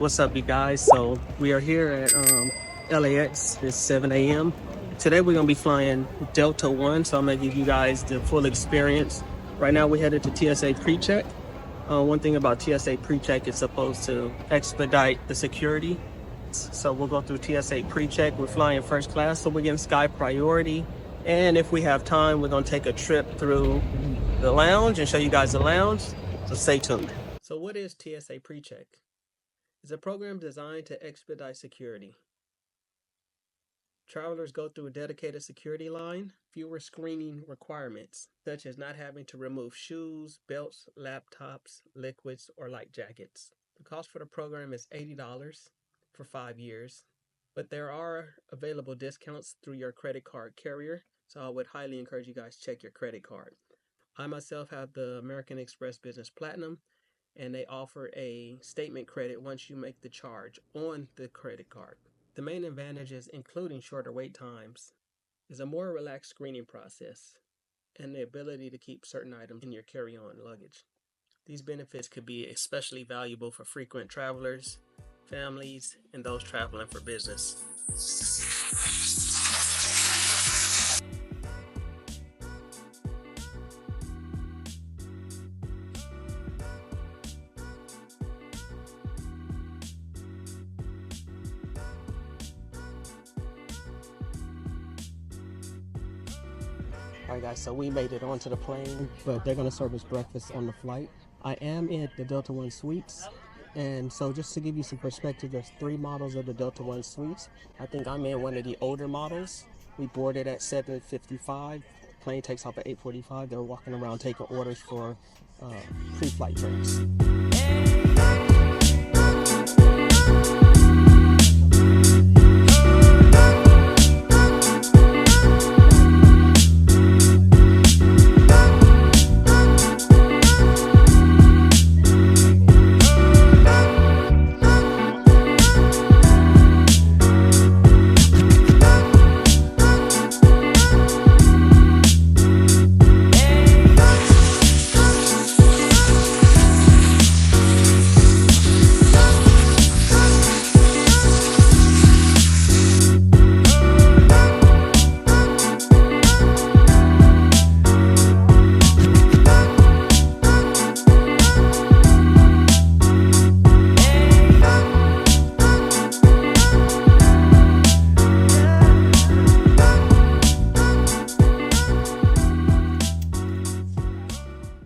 What's up, you guys? So we are here at LAX. It's 7 a.m. Today we're gonna be flying Delta One, so I'm gonna give you guys the full experience. Right now we're headed to TSA pre-check. One thing about TSA pre-check is supposed to expedite the security. So we'll go through TSA pre-check. We're flying first class, so we're getting sky priority. And if we have time, we're gonna take a trip through the lounge and show you guys the lounge. So stay tuned. So what is TSA pre-check? It's a program designed to expedite security. Travelers go through a dedicated security line, fewer screening requirements, such as not having to remove shoes, belts, laptops, liquids, or light jackets. The cost for the program is $80 for 5 years, but there are available discounts through your credit card carrier, so I would highly encourage you guys check your credit card. I myself have the American Express Business Platinum, and they offer a statement credit once you make the charge on the credit card. The main advantages, including shorter wait times, is a more relaxed screening process and the ability to keep certain items in your carry-on luggage. These benefits could be especially valuable for frequent travelers, families, and those traveling for business. Alright guys, so we made it onto the plane, but they're going to serve us breakfast on the flight. I am in the Delta One suites, and so just to give you some perspective, there's 3 models of the Delta One suites. I think I'm in one of the older models. We boarded at 7:55. Plane takes off at 8:45. They're walking around taking orders for pre-flight drinks.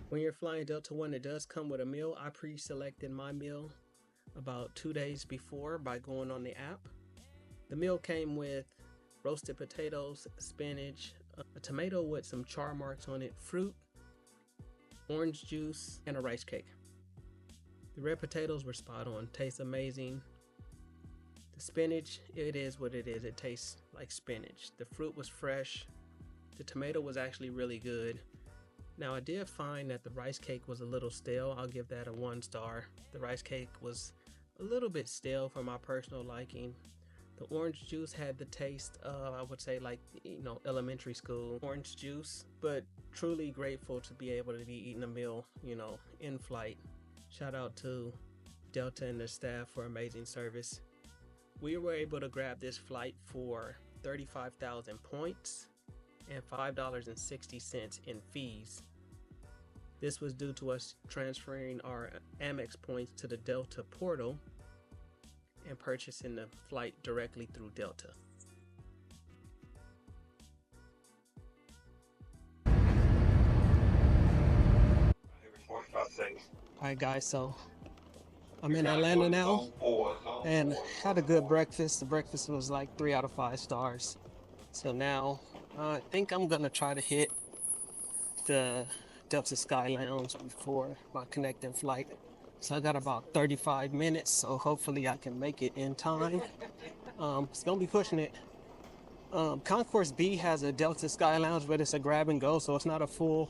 When you're flying Delta One, it does come with a meal. I pre-selected my meal about 2 days before by going on the app. The meal came with roasted potatoes, spinach, a tomato with some char marks on it, fruit, orange juice, and a rice cake. The red potatoes were spot on, tastes amazing. The spinach, it is what it is. It tastes like spinach. The fruit was fresh. The tomato was actually really good. Now I did find that the rice cake was a little stale. I'll give that a 1 star. The rice cake was a little bit stale for my personal liking. The orange juice had the taste of, I would say, like, elementary school orange juice, but truly grateful to be able to be eating a meal, in flight. Shout out to Delta and their staff for amazing service. We were able to grab this flight for 35,000 points and $5.60 in fees. This was due to us transferring our Amex points to the Delta portal and purchasing the flight directly through Delta. Alright guys, so I'm in Atlanta now and had a good breakfast. The breakfast was like 3 out of 5 stars. So now I think I'm gonna try to hit the Delta Sky Lounge before my connecting flight. So I got about 35 minutes, so hopefully I can make it in time. It's gonna be pushing it. Concourse B has a Delta Sky Lounge, but it's a grab and go, so it's not a full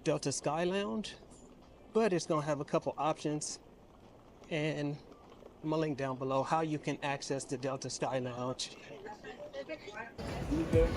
Delta Sky Lounge, but it's gonna have a couple options, and I'm gonna link down below how you can access the Delta Sky Lounge. You good?